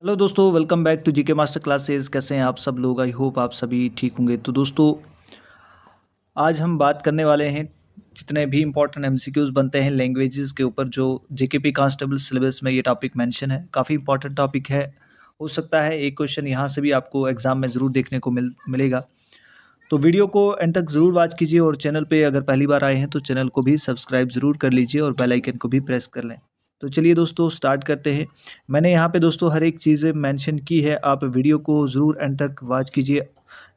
Hello दोस्तों, welcome back to GK master classes. कैसे हैं आप सब लोग? आई होप आप सभी ठीक होंगे। तो दोस्तों, आज हम बात करने वाले हैं जितने भी इंपॉर्टेंट एमसीक्यूज बनते हैं लैंग्वेजेस के ऊपर, जो जेकेपी कांस्टेबल सिलेबस में ये टॉपिक मेंशन है। काफ़ी इंपॉर्टेंट टॉपिक है। हो सकता है एक क्वेश्चन यहाँ से भी आपको एग्जाम में ज़रूर देखने को मिलेगा। तो वीडियो को एंड तक ज़रूर वॉच कीजिए और चैनल पे अगर पहली बार आए हैं तो चैनल को भी सब्सक्राइब ज़रूर कर लीजिए और बेल आइकन को भी प्रेस कर लें। तो चलिए दोस्तों, स्टार्ट करते हैं। मैंने यहाँ पे दोस्तों हर एक चीज़ मेंशन की है, आप वीडियो को ज़रूर एंड तक वॉच कीजिए।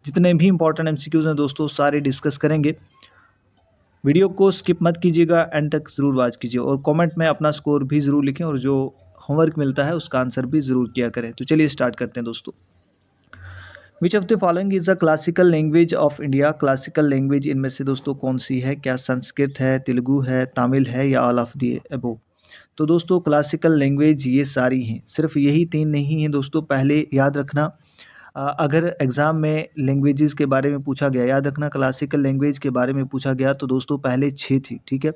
जितने भी इंपॉर्टेंट एमसीक्यूज़ हैं दोस्तों, सारे डिस्कस करेंगे। वीडियो को स्किप मत कीजिएगा, एंड तक ज़रूर वॉच कीजिए और कमेंट में अपना स्कोर भी ज़रूर लिखें और जो होमवर्क मिलता है उसका आंसर भी ज़रूर किया करें। तो चलिए स्टार्ट करते हैं दोस्तों। विच of the following is a classical language of India? Classical language इनमें से दोस्तों कौन सी है? क्या संस्कृत है, तेलुगु है, तमिल है या ऑल ऑफ द अबव? तो दोस्तों, क्लासिकल लैंग्वेज ये सारी हैं, सिर्फ यही तीन नहीं हैं दोस्तों। पहले याद रखना, अगर एग्ज़ाम में लैंग्वेजेस के बारे में पूछा गया, याद रखना क्लासिकल लैंग्वेज के बारे में पूछा गया तो दोस्तों पहले 6 थी, ठीक है?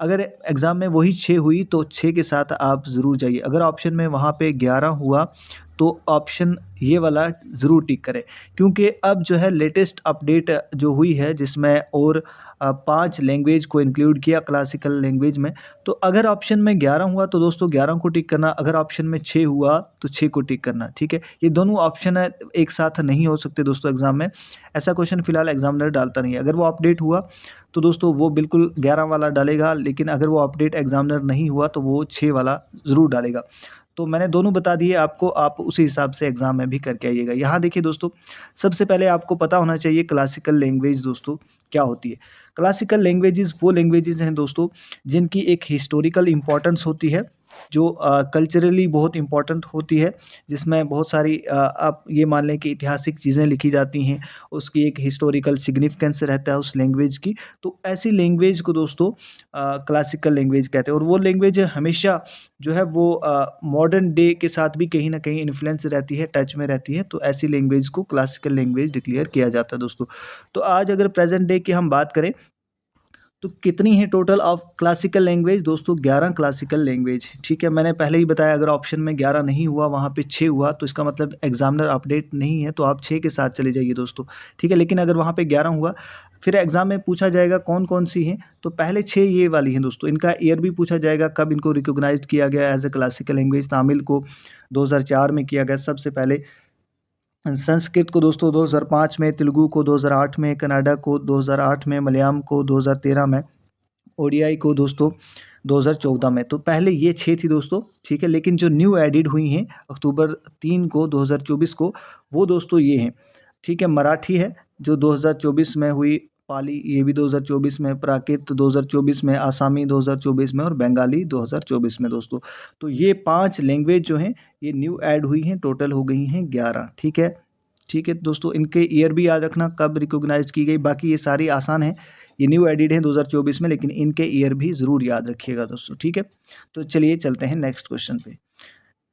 अगर एग्ज़ाम में वही 6 हुई तो 6 के साथ आप ज़रूर जाइए। अगर ऑप्शन में वहाँ पे 11 हुआ तो ऑप्शन ये वाला ज़रूर टिक करें, क्योंकि अब जो है लेटेस्ट अपडेट जो हुई है जिसमें और 5 लैंग्वेज को इंक्लूड किया क्लासिकल लैंग्वेज में। तो अगर ऑप्शन में 11 हुआ तो दोस्तों 11 को टिक करना, अगर ऑप्शन में 6 हुआ तो 6 को टिक करना, ठीक है? ये दोनों ऑप्शन है एक साथ नहीं हो सकते दोस्तों एग्ज़ाम में। ऐसा क्वेश्चन फ़िलहाल एग्ज़ामिनर डालता नहीं है। अगर वो अपडेट हुआ तो दोस्तों वो बिल्कुल 11 वाला डालेगा, लेकिन अगर वो अपडेट एग्ज़ामिनर नहीं हुआ तो वो 6 वाला ज़रूर डालेगा। तो मैंने दोनों बता दिए आपको, आप उसी हिसाब से एग्ज़ाम में भी करके आइएगा। यहाँ देखिए दोस्तों, सबसे पहले आपको पता होना चाहिए क्लासिकल लैंग्वेज दोस्तों क्या होती है। क्लासिकल लैंग्वेजेज़ वो लैंग्वेजेज़ हैं दोस्तों जिनकी एक हिस्टोरिकल इम्पोर्टेंस होती है, जो कल्चरली बहुत इम्पोर्टेंट होती है, जिसमें बहुत सारी आप ये मान लें कि ऐतिहासिक चीज़ें लिखी जाती हैं, उसकी एक हिस्टोरिकल सिग्निफिकेंस रहता है उस लैंग्वेज की। तो ऐसी लैंग्वेज को दोस्तों क्लासिकल लैंग्वेज कहते हैं, और वो लैंग्वेज हमेशा जो है वो मॉडर्न डे के साथ भी कहीं न कहीं इन्फ्लुएंस रहती है, टच में रहती है। तो ऐसी लैंग्वेज को क्लासिकल लैंग्वेज डिक्लेयर किया जाता है दोस्तों। तो आज अगर प्रेज़ेंट डे की हम बात करें तो कितनी है टोटल ऑफ क्लासिकल लैंग्वेज? दोस्तों 11 क्लासिकल लैंग्वेज है, ठीक है? मैंने पहले ही बताया, अगर ऑप्शन में 11 नहीं हुआ, वहाँ पे 6 हुआ, तो इसका मतलब एग्जामिनर अपडेट नहीं है, तो आप 6 के साथ चले जाइए दोस्तों, ठीक है? लेकिन अगर वहाँ पे 11 हुआ, फिर एग्जाम में पूछा जाएगा कौन कौन सी हैं, तो पहले 6 ये वाली हैं दोस्तों। इनका ईयर भी पूछा जाएगा, कब इनको रिकॉग्नाइज्ड किया गया as a classical language. Tamil को 2004 में किया गया सबसे पहले, संस्कृत को दोस्तों 2005 में, तेलुगु को 2008 में, कन्नड़ा को 2008 में, मलयालम को 2013 में, ओडीआई को दोस्तों 2014 में। तो पहले ये 6 थी दोस्तों, ठीक है? लेकिन जो न्यू एडिड हुई हैं अक्टूबर 3 को 2024 को, वो दोस्तों ये हैं, ठीक है? मराठी है जो 2024 में हुई, पाली ये भी 2024 में, प्राकृत 2024 में, आसामी 2024 में और बंगाली 2024 में दोस्तों। तो ये 5 लैंग्वेज जो हैं ये न्यू ऐड हुई हैं, टोटल हो गई हैं 11, ठीक है? ठीक है दोस्तों, इनके ईयर भी याद रखना कब रिकॉग्नाइज़ की गई। बाकी ये सारी आसान है, ये न्यू एडिड हैं 2024 में, लेकिन इनके ईयर भी ज़रूर याद रखिएगा दोस्तों, ठीक है? तो चलिए चलते हैं नेक्स्ट क्वेश्चन पे।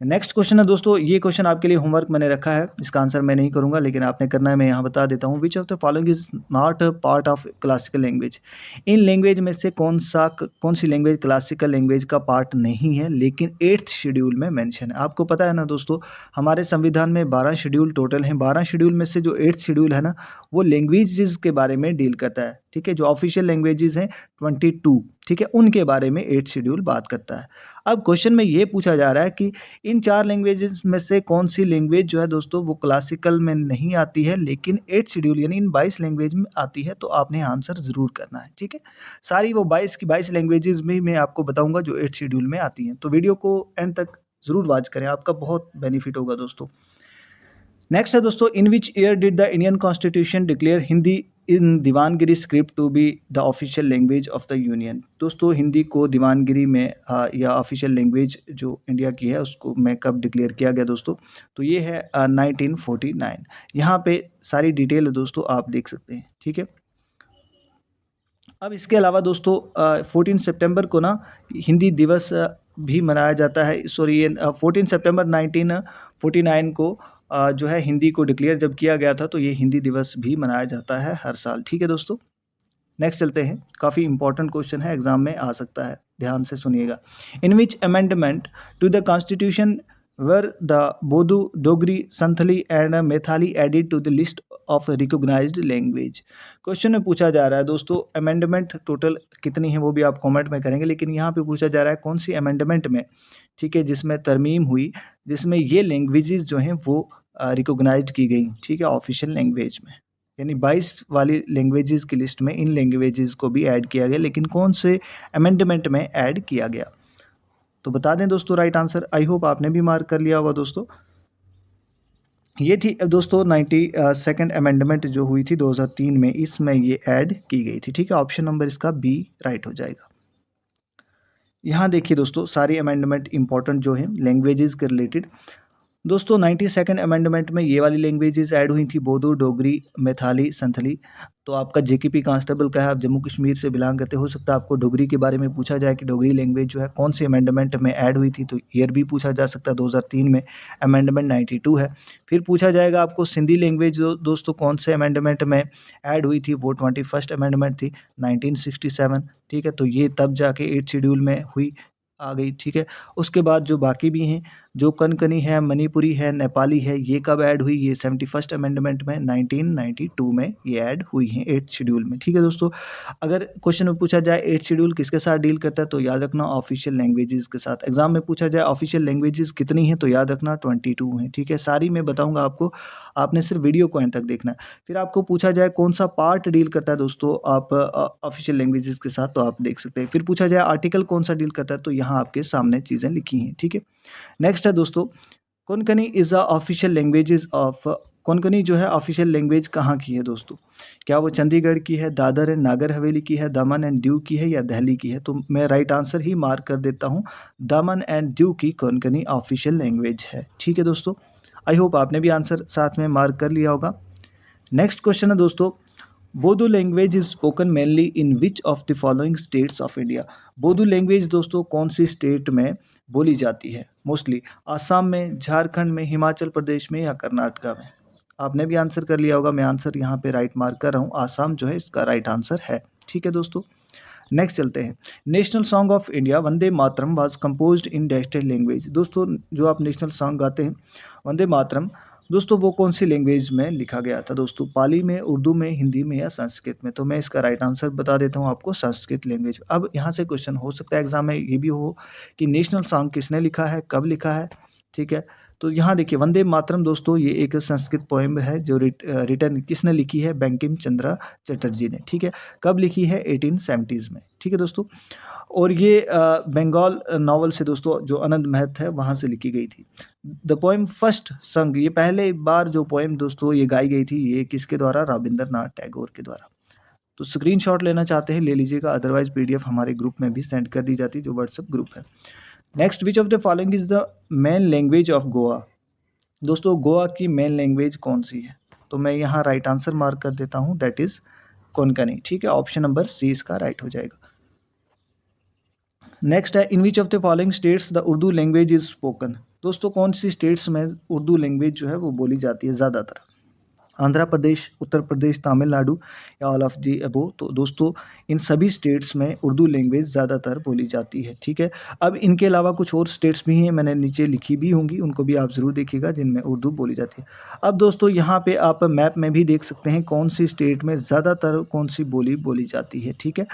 नेक्स्ट क्वेश्चन है दोस्तों, ये क्वेश्चन आपके लिए होमवर्क मैंने रखा है, इसका आंसर मैं नहीं करूंगा लेकिन आपने करना है, मैं यहाँ बता देता हूँ। विच of the following is not a part of classical language? In language में से कौन सी लैंग्वेज क्लासिकल लैंग्वेज का पार्ट नहीं है लेकिन 8th शेड्यूल में मेंशन है? आपको पता है ना दोस्तों, हमारे संविधान में 12 शेड्यूल टोटल हैं। 12 शेड्यूल में से जो 8th शेड्यूल है ना, वो लैंग्वेजेस के बारे में डील करता है, ठीक है? जो ऑफिशियल लैंग्वेजेस हैं 22, ठीक है, उनके बारे में 8th शेड्यूल बात करता है। अब क्वेश्चन में ये पूछा जा रहा है कि इन 4 लैंग्वेजेस में से कौन सी लैंग्वेज जो है दोस्तों वो क्लासिकल में नहीं आती है लेकिन 8th शेड्यूल यानी इन 22 लैंग्वेज में आती है? तो आपने आंसर ज़रूर करना है, ठीक है? सारी वो 22 की 22 लैंग्वेजेस में मैं आपको बताऊंगा जो 8th शेड्यूल में आती हैं। तो वीडियो को एंड तक ज़रूर वॉच करें, आपका बहुत बेनिफिट होगा दोस्तों। नेक्स्ट है दोस्तों, in which year did the Indian constitution declare Hindi in Devanagari script to be the official language of the union? दोस्तों हिंदी को दीवानगिरी में या ऑफिशियल लैंग्वेज जो इंडिया की है उसको में कब डिक्लेयर किया गया दोस्तों? तो ये है 1949। यहाँ पे सारी डिटेल है दोस्तों, आप देख सकते हैं, ठीक है? अब इसके अलावा दोस्तों 14 सितंबर को ना हिंदी दिवस भी मनाया जाता है। सॉरी, ये 14 सितंबर 1949 को जो है हिंदी को डिक्लेयर जब किया गया था, तो ये हिंदी दिवस भी मनाया जाता है हर साल, ठीक है दोस्तों? नेक्स्ट चलते हैं, काफ़ी इंपॉर्टेंट क्वेश्चन है, एग्जाम में आ सकता है, ध्यान से सुनिएगा। In which amendment to the constitution were the Bodo, Dogri, Santhali and Methali added to the list of recognized language। Question में पूछा जा रहा है दोस्तों, अमेंडमेंट टोटल कितनी है वो भी आप कमेंट में करेंगे, लेकिन यहाँ पे पूछा जा रहा है कौन सी अमेंडमेंट में, ठीक है, जिसमें तरमीम हुई, जिसमें ये लैंग्वेजेस जो हैं वो रिकॉग्नाइज्ड की गई, ठीक है, ऑफिशियल लैंग्वेज में। यानी 22 वाली लैंग्वेजेस की लिस्ट में इन लैंग्वेजेस को भी ऐड किया गया, लेकिन कौन से अमेंडमेंट में ऐड किया गया, तो बता दें दोस्तों राइट आंसर। आई होप आपने भी मार्क कर लिया होगा दोस्तों। ये थी दोस्तों 92nd अमेंडमेंट जो हुई थी 2003 में, इसमें ये ऐड की गई थी, ठीक है। ऑप्शन नंबर इसका बी राइट हो जाएगा। यहाँ देखिए दोस्तों सारी अमेंडमेंट इंपॉर्टेंट जो है लैंग्वेजेस के रिलेटेड। दोस्तों 92nd अमेंडमेंट में ये वाली लैंग्वेजेस ऐड हुई थी, बोडो, डोगरी, मैथाली, संथली। तो आपका जेकेपी कांस्टेबल का है, आप जम्मू कश्मीर से बिलोंग करते हो सकता है आपको डोगरी के बारे में पूछा जाए कि डोगरी लैंग्वेज जो है कौन सी अमेंडमेंट में ऐड हुई थी, तो ईयर भी पूछा जा सकता है, 2003 में अमेंडमेंट 92 है। फिर पूछा जाएगा आपको सिंधी लैंग्वेज दोस्तों कौन से अमेंडमेंट में ऐड हुई थी, वो 21st अमेंडमेंट थी 1967, ठीक है। तो ये तब जाके 8th शेड्यूल में हुई, आ गई, ठीक है। उसके बाद जो बाकी भी हैं, जो कनकनी है, मणिपुरी है, नेपाली है, ये कब ऐड हुई, ये 71st अमेंडमेंट में 1992 में ये ऐड हुई हैं 8th शेड्यूल में, ठीक है दोस्तों। अगर क्वेश्चन में पूछा जाए 8th शेड्यूल किसके साथ डील करता है, तो याद रखना ऑफिशियल लैंग्वेजेस के साथ। एग्जाम में पूछा जाए ऑफिशियल लैंग्वेजेस कितनी हैं, तो याद रखना 22 हैं, ठीक है। सारी मैं बताऊंगा आपको, आपने सिर्फ वीडियो को एंड तक देखना है। फिर आपको पूछा जाए कौन सा पार्ट डील करता है दोस्तों आप ऑफिशियल लैंग्वेजेस के साथ, तो आप देख सकते हैं। फिर पूछा जाए आर्टिकल कौन सा डील करता है, तो यहाँ आपके सामने चीज़ें लिखी हैं, ठीक है। नेक्स्ट है दोस्तों, Konkani is a official languages of, Konkani जो है ऑफिशियल लैंग्वेज कहाँ की है दोस्तों, क्या वो चंडीगढ़ की है, दादर एंड नागर हवेली की है, दमन एंड दीव की है, या दिल्ली की है, तो मैं राइट आंसर ही मार्क कर देता हूँ, दमन एंड दीव की कोंकणी ऑफिशियल लैंग्वेज है, ठीक है दोस्तों। आई होप आपने भी आंसर साथ में मार्क कर लिया होगा। नेक्स्ट क्वेश्चन है दोस्तों, Bodo language is spoken mainly in which of the following states of India. Bodo language दोस्तों कौन सी स्टेट में बोली जाती है मोस्टली, आसाम में, झारखंड में, हिमाचल प्रदेश में, या कर्नाटका में। आपने भी आंसर कर लिया होगा, मैं आंसर यहाँ पे राइट मार्क कर रहा हूँ, आसाम जो है इसका राइट आंसर है, ठीक है दोस्तों। नेक्स्ट चलते हैं, national song of India Vande Mataram was composed in dash language. दोस्तों जो आप नेशनल सॉन्ग गाते हैं वंदे मातरम, दोस्तों वो कौन सी लैंग्वेज में लिखा गया था दोस्तों, पाली में, उर्दू में, हिंदी में, या संस्कृत में। तो मैं इसका राइट आंसर बता देता हूँ आपको, संस्कृत लैंग्वेज। अब यहाँ से क्वेश्चन हो सकता है एग्जाम में ये भी हो कि नेशनल सॉन्ग किसने लिखा है, कब लिखा है, ठीक है। तो यहाँ देखिए वंदे मातरम दोस्तों ये एक संस्कृत पोएम है जो रिटर्न किसने लिखी है, बंकिम चंद्र चटर्जी ने, ठीक है। कब लिखी है, 1870s में, ठीक है दोस्तों। और ये बंगाल नॉवल से दोस्तों जो आनंद महत है वहाँ से लिखी गई थी। द पोएम फर्स्ट संग, ये पहले बार जो पोएम दोस्तों ये गाई गई थी, ये किसके द्वारा, रविंद्रनाथ टैगोर के द्वारा। तो स्क्रीनशॉट लेना चाहते हैं ले लीजिएगा, अदरवाइज पीडीएफ हमारे ग्रुप में भी सेंड कर दी जाती है जो व्हाट्सएप ग्रुप है। Next, which of the following is the main language of Goa. दोस्तों गोवा की मेन लैंग्वेज कौन सी है, तो मैं यहाँ राइट आंसर मार्क कर देता हूँ, दैट इज कोंकणी, ठीक है। ऑप्शन नंबर सी इसका राइट हो जाएगा। नेक्स्ट है, in which of the following states the Urdu language is spoken. दोस्तों कौन सी स्टेट्स में उर्दू लैंग्वेज जो है वो बोली जाती है ज़्यादातर, आंध्र प्रदेश, उत्तर प्रदेश, तमिलनाडु, या ऑल ऑफ दी अबो। तो दोस्तों इन सभी स्टेट्स में उर्दू लैंग्वेज ज़्यादातर बोली जाती है, ठीक है। अब इनके अलावा कुछ और स्टेट्स भी हैं, मैंने नीचे लिखी भी होंगी, उनको भी आप ज़रूर देखिएगा जिनमें उर्दू बोली जाती है। अब दोस्तों यहाँ पे आप मैप में भी देख सकते हैं कौन सी स्टेट में ज़्यादातर कौन सी बोली बोली जाती है, ठीक है।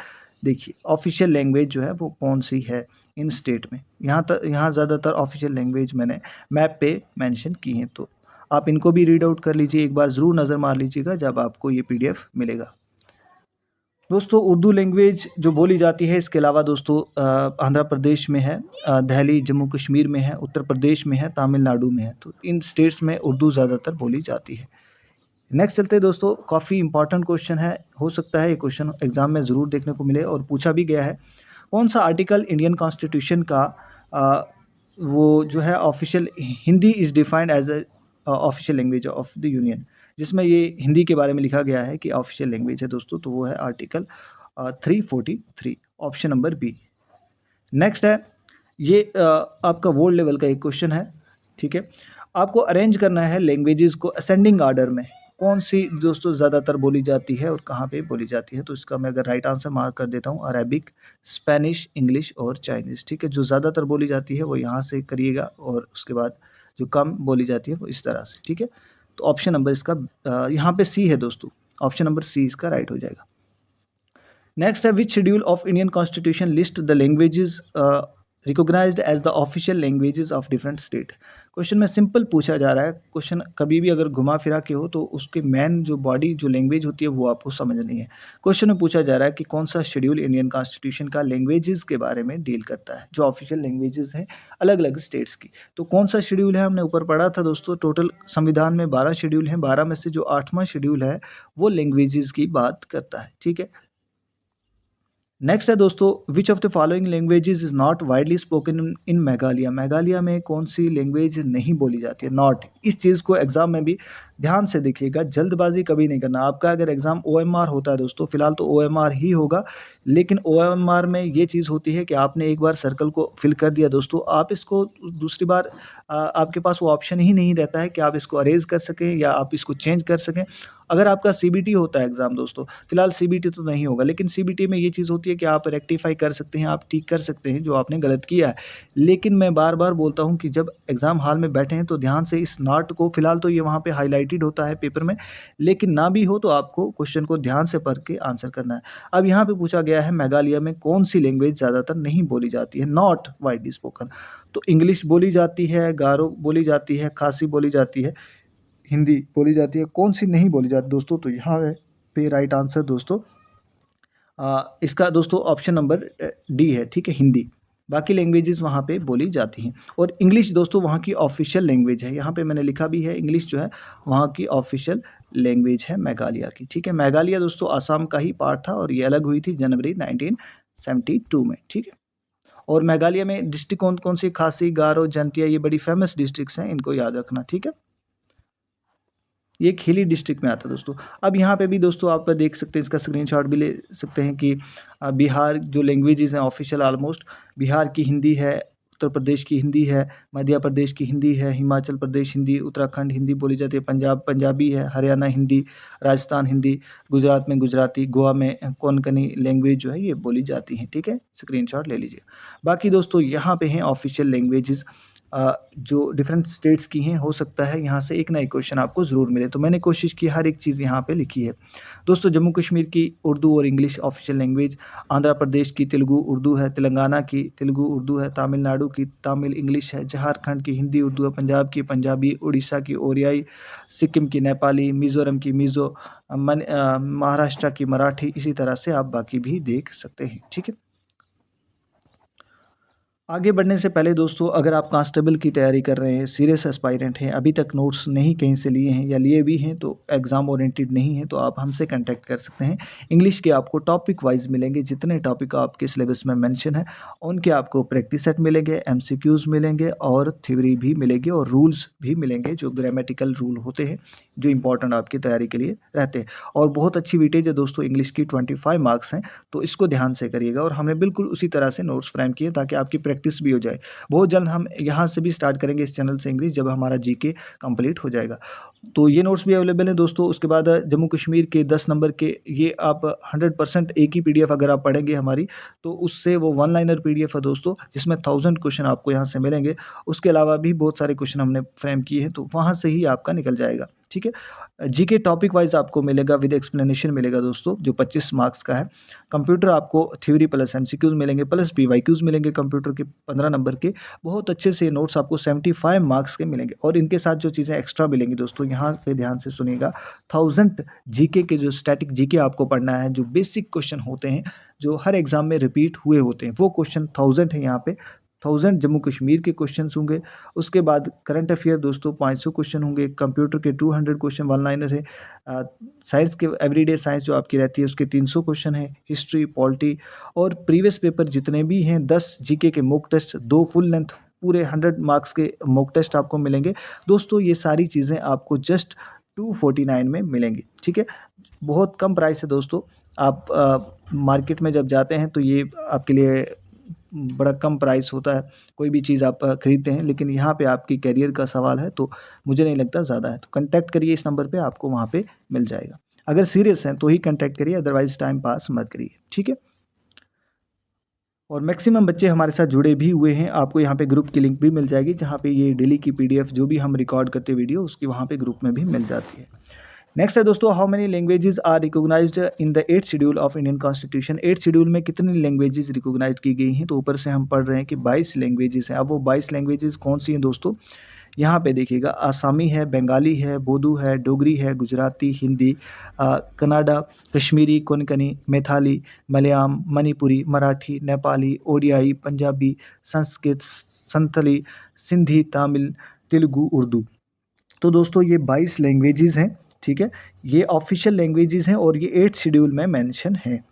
देखिए ऑफिशियल लैंग्वेज जो है वो कौन सी है इन स्टेट में, यहाँ ज़्यादातर ऑफिशियल लैंग्वेज मैंने मैप पे मेंशन की हैं, तो आप इनको भी रीड आउट कर लीजिए, एक बार ज़रूर नज़र मार लीजिएगा जब आपको ये पीडीएफ मिलेगा। दोस्तों उर्दू लैंग्वेज जो बोली जाती है इसके अलावा दोस्तों आंध्र प्रदेश में है, दिल्ली जम्मू कश्मीर में है, उत्तर प्रदेश में है, तमिलनाडु में है, तो इन स्टेट्स में उर्दू ज़्यादातर बोली जाती है। नेक्स्ट चलते हैं दोस्तों, काफ़ी इंपॉर्टेंट क्वेश्चन है, हो सकता है ये क्वेश्चन एग्जाम में ज़रूर देखने को मिले और पूछा भी गया है। कौन सा आर्टिकल इंडियन कॉन्स्टिट्यूशन का वो जो है official, Hindi is defined as a official language of the union, जिसमें ये हिंदी के बारे में लिखा गया है कि ऑफिशियल लैंग्वेज है दोस्तों, तो वो है article 343, option number B. Next है, ये आपका वर्ल्ड लेवल का एक क्वेश्चन है, ठीक है। आपको अरेंज करना है लैंग्वेजेस को असेंडिंग ऑर्डर में, कौन सी दोस्तों ज़्यादातर बोली जाती है और कहाँ पे बोली जाती है, तो इसका मैं अगर राइट आंसर मार्क कर देता हूँ, अरेबिक, स्पेनिश, इंग्लिश और चाइनीज़, ठीक है। जो ज़्यादातर बोली जाती है वो यहाँ से करिएगा और उसके बाद जो कम बोली जाती है वो इस तरह से, ठीक है। तो ऑप्शन नंबर इसका यहाँ पे सी है दोस्तों, ऑप्शन नंबर सी इसका राइट हो जाएगा। नेक्स्ट है which schedule of Indian constitution list the languages recognised as the official languages of different state. Question में सिंपल पूछा जा रहा है, क्वेश्चन कभी भी अगर घुमा फिरा के हो तो उसके मेन जो बॉडी जो लैंग्वेज होती है वो आपको समझनी है। क्वेश्चन में पूछा जा रहा है कि कौन सा शेड्यूल इंडियन कॉन्स्टिट्यूशन का लैंग्वेजेस के बारे में डील करता है, जो ऑफिशियल लैंग्वेजेस हैं अलग अलग स्टेट्स की। तो कौन सा शेड्यूल है, हमने ऊपर पढ़ा था दोस्तों, टोटल संविधान में 12 शेड्यूल हैं, 12 में से जो 8वां शेड्यूल है वो लैंग्वेजेस की बात करता है, ठीक है। नेक्स्ट है दोस्तों विच of the following languages is not widely spoken in Meghalaya. Meghalaya में कौन सी लैंग्वेज नहीं बोली जाती है, नॉट। इस चीज़ को एग्जाम में भी ध्यान से देखिएगा, जल्दबाजी कभी नहीं करना। आपका अगर एग्जाम OMR होता है दोस्तों, फिलहाल तो OMR ही होगा, लेकिन OMR में ये चीज़ होती है कि आपने एक बार सर्कल को फिल कर दिया दोस्तों, आप इसको दूसरी बार आपके पास वो ऑप्शन ही नहीं रहता है कि आप इसको अरेज कर सकें या आप इसको चेंज कर सकें। अगर आपका CBT होता है एग्ज़ाम दोस्तों, फिलहाल CBT तो नहीं होगा, लेकिन CBT में ये चीज़ होती है कि आप रेक्टिफाई कर सकते हैं, आप ठीक कर सकते हैं जो आपने गलत किया है। लेकिन मैं बार बार बोलता हूँ कि जब एग्ज़ाम हॉल में बैठे हैं तो ध्यान से इस नॉट को, फिलहाल तो ये वहाँ पे हाईलाइटेड होता है पेपर में, लेकिन ना भी हो तो आपको क्वेश्चन को ध्यान से पढ़ के आंसर करना है। अब यहाँ पे पूछा गया है मेघालय में कौन सी लैंग्वेज ज़्यादातर नहीं बोली जाती है, नॉट वाइडली स्पोकन। तो इंग्लिश बोली जाती है, गारो बोली जाती है, खासी बोली जाती है, हिंदी बोली जाती है, कौन सी नहीं बोली जाती दोस्तों? तो यहाँ है पे राइट आंसर दोस्तों इसका दोस्तों ऑप्शन नंबर डी है, ठीक है, हिंदी। बाकी लैंग्वेजेस वहाँ पे बोली जाती हैं और इंग्लिश दोस्तों वहाँ की ऑफिशियल लैंग्वेज है। यहाँ पे मैंने लिखा भी है, इंग्लिश जो है वहाँ की ऑफिशियल लैंग्वेज है मेघालय की, ठीक है। मेघालय दोस्तों आसाम का ही पार्ट था और ये अलग हुई थी जनवरी 1972 में, ठीक है। और मेघालय में डिस्ट्रिक्ट कौन कौन सी, खासी, गारो, जंतिया, ये बड़ी फेमस डिस्ट्रिक्ट्स हैं, इनको याद रखना, ठीक है। ये खेली डिस्ट्रिक्ट में आता है दोस्तों। अब यहाँ पे भी दोस्तों आप देख सकते हैं, इसका स्क्रीनशॉट भी ले सकते हैं कि बिहार जो लैंग्वेजेस हैं ऑफिशियल ऑलमोस्ट, बिहार की हिंदी है, उत्तर प्रदेश की हिंदी है, मध्य प्रदेश की हिंदी है, हिमाचल प्रदेश हिंदी, उत्तराखंड हिंदी बोली जाती है, पंजाब पंजाबी है, हरियाणा हिंदी, राजस्थान हिंदी, गुजरात में गुजराती, गोवा में कोंकणी लैंग्वेज जो है ये बोली जाती हैं, ठीक है। स्क्रीनशॉट ले लीजिए। बाकी दोस्तों यहाँ पे हैं ऑफिशियल लैंग्वेजेस जो डिफरेंट स्टेट्स की हैं, हो सकता है यहाँ से एक ना एक क्वेश्चन आपको ज़रूर मिले, तो मैंने कोशिश की हर एक चीज़ यहाँ पे लिखी है दोस्तों। जम्मू कश्मीर की उर्दू और English official language, Andhra Pradesh की तेलुगु उर्दू है, तेलंगाना की तेलुगु उर्दू है, तमिलनाडु की तमिल इंग्लिश है, झारखंड की हिंदी उर्दू है, पंजाब की पंजाबी, उड़ीसा की ओरियाई, सिक्किम की नेपाली, मिज़ोरम की मिज़ो, महाराष्ट्र की मराठी, इसी तरह से आप बाकी भी देख सकते हैं, ठीक है। आगे बढ़ने से पहले दोस्तों अगर आप कांस्टेबल की तैयारी कर रहे हैं, सीरियस एस्पायरेंट हैं, अभी तक नोट्स नहीं कहीं से लिए हैं या लिए भी हैं तो एग्ज़ाम ओरिएंटेड नहीं है, तो आप हमसे कांटेक्ट कर सकते हैं। इंग्लिश के आपको टॉपिक वाइज मिलेंगे, जितने टॉपिक आपके सिलेबस में मेंशन है उनके आपको प्रैक्टिस सेट मिलेंगे, MCQs मिलेंगे और थ्योरी भी मिलेगी और रूल्स भी मिलेंगे, जो ग्रामेटिकल रूल होते हैं जो इंपॉर्टेंट आपकी तैयारी के लिए रहते हैं। और बहुत अच्छी वेटेज है दोस्तों, इंग्लिश की 25 मार्क्स हैं, तो इसको ध्यान से करिएगा। और हमने बिल्कुल उसी तरह से नोट्स फ्रेम किए ताकि आपकी प्रैक्टिस भी हो जाए। बहुत जल्द हम यहाँ से भी स्टार्ट करेंगे इस चैनल से इंग्लिश, जब हमारा GK कंप्लीट हो जाएगा। तो ये नोट्स भी अवेलेबल हैं दोस्तों। उसके बाद जम्मू कश्मीर के 10 नंबर के, ये आप 100% एक ही PDF अगर आप पढ़ेंगे हमारी, तो उससे वो 1 लाइनर PDF है दोस्तों, जिसमें 1000 क्वेश्चन आपको यहाँ से मिलेंगे। उसके अलावा भी बहुत सारे क्वेश्चन हमने फ्रेम किए हैं, तो वहाँ से ही आपका निकल जाएगा, ठीक है। GK टॉपिक वाइज आपको मिलेगा, विद एक्सप्लेनेशन मिलेगा दोस्तों, जो 25 मार्क्स का है। कंप्यूटर आपको थ्योरी प्लस MCQs मिलेंगे, प्लस PYQs मिलेंगे कंप्यूटर के 15 नंबर के। बहुत अच्छे से नोट्स आपको 75 मार्क्स के मिलेंगे और इनके साथ जो चीज़ें एक्स्ट्रा मिलेंगी दोस्तों, यहाँ पे ध्यान से सुनिएगा। 1000 GK के जो स्टैटिक GK आपको पढ़ना है, जो बेसिक क्वेश्चन होते हैं जो हर एग्जाम में रिपीट हुए होते हैं, वो क्वेश्चन 1000 है यहाँ पे। 1000 जम्मू कश्मीर के क्वेश्चन होंगे। उसके बाद करंट अफेयर दोस्तों 500 क्वेश्चन होंगे, कंप्यूटर के 200 क्वेश्चन 1 लाइनर है, साइंस के एवरीडे साइंस जो आपकी रहती है उसके 300 क्वेश्चन है, हिस्ट्री, पॉलिटी और प्रीवियस पेपर जितने भी हैं, 10 GK के मॉक टेस्ट, 2 फुल लेंथ पूरे 100 मार्क्स के मॉक टेस्ट आपको मिलेंगे दोस्तों। ये सारी चीज़ें आपको जस्ट 249 में मिलेंगी, ठीक है। बहुत कम प्राइस है दोस्तों। आप मार्केट में जब जाते हैं तो ये आपके लिए बड़ा कम प्राइस होता है, कोई भी चीज़ आप खरीदते हैं, लेकिन यहाँ पे आपकी करियर का सवाल है तो मुझे नहीं लगता ज़्यादा है। तो कांटेक्ट करिए इस नंबर पे, आपको वहाँ पे मिल जाएगा। अगर सीरियस हैं तो ही कांटेक्ट करिए, अदरवाइज़ टाइम पास मत करिए, ठीक है। और मैक्सिमम बच्चे हमारे साथ जुड़े भी हुए हैं। आपको यहाँ पे ग्रुप की लिंक भी मिल जाएगी, जहाँ पे ये डेली की PDF जो भी हम रिकॉर्ड करते वीडियो उसकी वहाँ पे ग्रुप में भी मिल जाती है। नेक्स्ट है दोस्तों, how many languages are recognised in the 8th schedule of Indian constitution. 8th schedule में कितनी लैंग्वेजेस रिकॉग्नाइज की गई हैं? तो ऊपर से हम पढ़ रहे हैं कि 22 लैंग्वेजेस हैं। अब वो 22 लैंग्वेजेस कौन सी हैं दोस्तों? यहाँ पे देखिएगा, आसामी है, बंगाली है, बोडो है, डोगरी है, गुजराती, हिंदी, कन्नड़ा, कश्मीरी, कोंकणी, मैथिली, मलयालम, मणिपुरी, मराठी, नेपाली, ओडियाई, पंजाबी, संस्कृत, संथली, सिंधी, तमिल, तेलुगु, उर्दू। तो दोस्तों ये 22 लैंग्वेजेस हैं, ठीक है। ये ऑफिशियल लैंग्वेजेस हैं और ये 8th शेड्यूल में मेंशन है।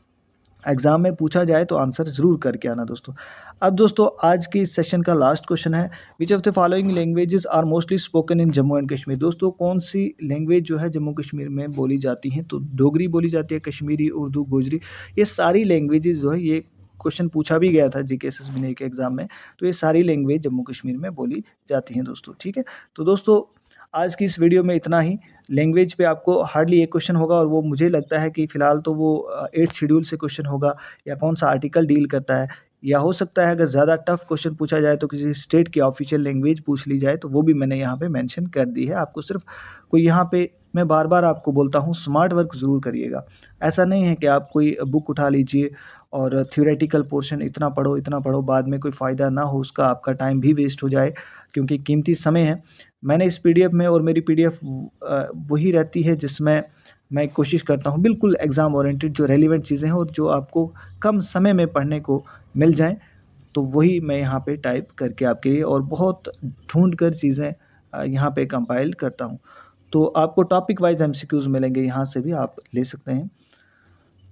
एग्ज़ाम में पूछा जाए तो आंसर ज़रूर करके आना दोस्तों। अब दोस्तों आज के इस सेशन का लास्ट क्वेश्चन है, which of the following languages are mostly spoken in Jammu and Kashmir. दोस्तों कौन सी लैंग्वेज जो है जम्मू कश्मीर में बोली जाती हैं? तो डोगरी बोली जाती है, कश्मीरी, उर्दू, गोजरी, ये सारी लैंग्वेजेस जो है, ये क्वेश्चन पूछा भी गया था GK के एग्ज़ाम में। तो ये सारी लैंग्वेज जम्मू कश्मीर में बोली जाती हैं दोस्तों, ठीक है। तो दोस्तों आज की इस वीडियो में इतना ही। लैंग्वेज पे आपको हार्डली एक क्वेश्चन होगा और वो मुझे लगता है कि फ़िलहाल तो वो 8th शेड्यूल से क्वेश्चन होगा, या कौन सा आर्टिकल डील करता है, या हो सकता है अगर ज़्यादा टफ क्वेश्चन पूछा जाए तो किसी स्टेट की ऑफिशियल लैंग्वेज पूछ ली जाए, तो वो भी मैंने यहाँ पे मेंशन कर दी है। आपको सिर्फ कोई यहाँ पे मैं बार-बार आपको बोलता हूँ, स्मार्ट वर्क ज़रूर करिएगा। ऐसा नहीं है कि आप कोई बुक उठा लीजिए और थ्योरेटिकल पोर्शन इतना पढ़ो, बाद में कोई फ़ायदा ना हो उसका, आपका टाइम भी वेस्ट हो जाए, क्योंकि कीमती समय है। मैंने इस PDF में, और मेरी PDF वही रहती है जिसमें मैं कोशिश करता हूँ बिल्कुल एग्ज़ाम ओरिएंटेड, जो रेलिवेंट चीज़ें हैं और जो आपको कम समय में पढ़ने को मिल जाएँ, तो वही मैं यहाँ पे टाइप करके आपके लिए और बहुत ढूँढ कर चीज़ें यहाँ पे कंपाइल करता हूँ। तो आपको टॉपिक वाइज़ MCQs मिलेंगे, यहाँ से भी आप ले सकते हैं।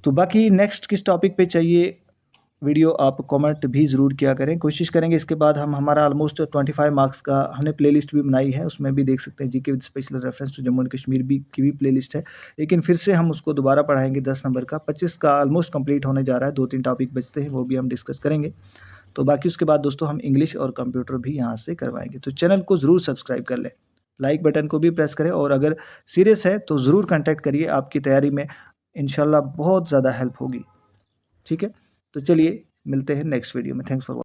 तो बाकी नेक्स्ट किस टॉपिक पे चाहिए वीडियो, आप कमेंट भी ज़रूर किया करें। कोशिश करेंगे इसके बाद हम हमारा ऑलमोस्ट 25 मार्क्स का हमने प्लेलिस्ट भी बनाई है, उसमें भी देख सकते हैं GK with special reference to Jammu and Kashmir भी की भी प्लेलिस्ट है। लेकिन फिर से हम उसको दोबारा पढ़ाएंगे 10 नंबर का, 25 का ऑलमोस्ट कंप्लीट होने जा रहा है, 2-3 टॉपिक बचते हैं, वो भी हम डिस्कस करेंगे। तो बाकी उसके बाद दोस्तों हम इंग्लिश और कंप्यूटर भी यहाँ से करवाएंगे। तो चैनल को ज़रूर सब्सक्राइब कर लें, लाइक बटन को भी प्रेस करें, और अगर सीरियस है तो ज़रूर कॉन्टैक्ट करिए, आपकी तैयारी में इंशाल्लाह बहुत ज़्यादा हेल्प होगी, ठीक है। तो चलिए मिलते हैं नेक्स्ट वीडियो में। Thanks for